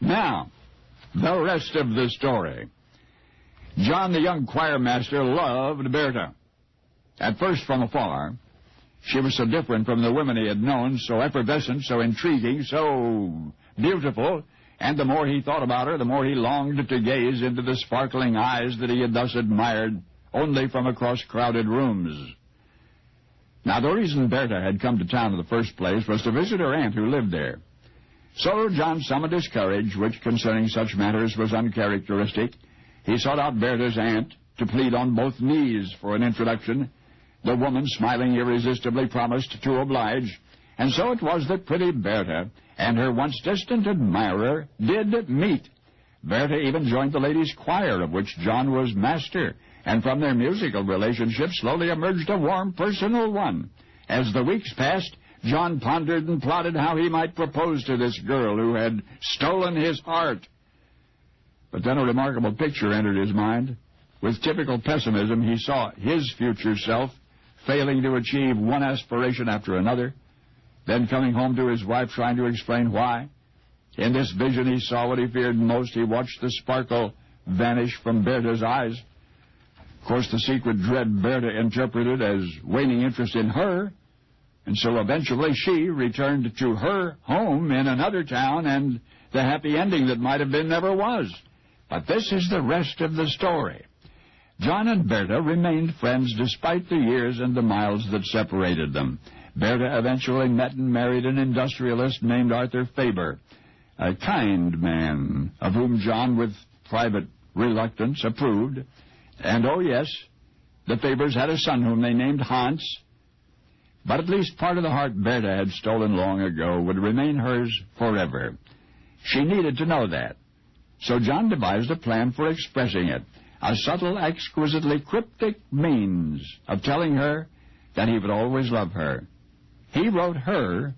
Now, the rest of the story. John, the young choir master, loved Berta. At first, from afar, she was so different from the women he had known, so effervescent, so intriguing, so beautiful, and the more he thought about her, the more he longed to gaze into the sparkling eyes that he had thus admired only from across crowded rooms. Now, the reason Berta had come to town in the first place was to visit her aunt who lived there. So John summoned his courage, which concerning such matters was uncharacteristic. He sought out Berta's aunt to plead on both knees for an introduction. The woman, smiling irresistibly, promised to oblige, and so it was that pretty Berta and her once distant admirer did meet. Berta even joined the ladies' choir, of which John was master, and from their musical relationship slowly emerged a warm personal one. As the weeks passed, John pondered and plotted how he might propose to this girl who had stolen his heart. But then a remarkable picture entered his mind. With typical pessimism, he saw his future self failing to achieve one aspiration after another, then coming home to his wife trying to explain why. In this vision, he saw what he feared most. He watched the sparkle vanish from Berta's eyes. Of course, the secret dread Berta interpreted as waning interest in her, and so eventually she returned to her home in another town, and the happy ending that might have been never was. But this is the rest of the story. John and Berta remained friends despite the years and the miles that separated them. Berta eventually met and married an industrialist named Arthur Faber, a kind man of whom John, with private reluctance, approved. And, oh yes, the Fabers had a son whom they named Hans. But at least part of the heart Berta had stolen long ago would remain hers forever. She needed to know that. So John devised a plan for expressing it, a subtle, exquisitely cryptic means of telling her that he would always love her. He wrote her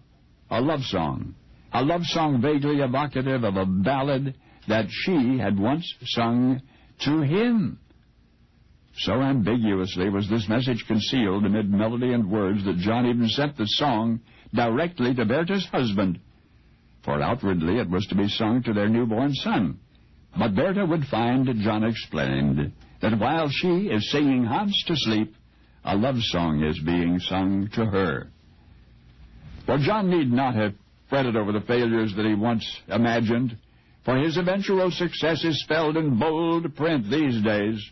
a love song vaguely evocative of a ballad that she had once sung to him. So ambiguously was this message concealed amid melody and words that John even sent the song directly to Berta's husband, for outwardly it was to be sung to their newborn son. But Berta would find, John explained, that while she is singing Hans to sleep, a love song is being sung to her. Well, John need not have fretted over the failures that he once imagined, for his eventual success is spelled in bold print these days,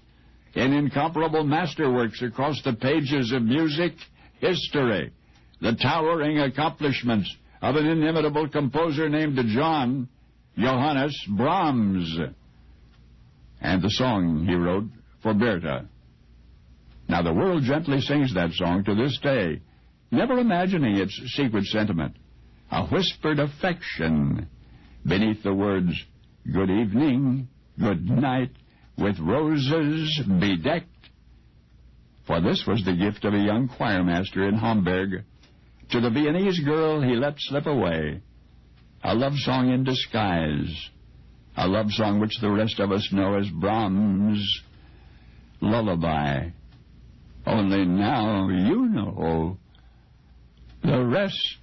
in incomparable masterworks across the pages of music history, the towering accomplishments of an inimitable composer named John Johannes Brahms, and the song he wrote for Berta. Now, the world gently sings that song to this day, never imagining its secret sentiment, a whispered affection beneath the words, "Good evening, good night, with roses bedecked." For this was the gift of a young choirmaster in Hamburg. To the Viennese girl he let slip away a love song in disguise, a love song which the rest of us know as Brahms' Lullaby. Only now you know the rest.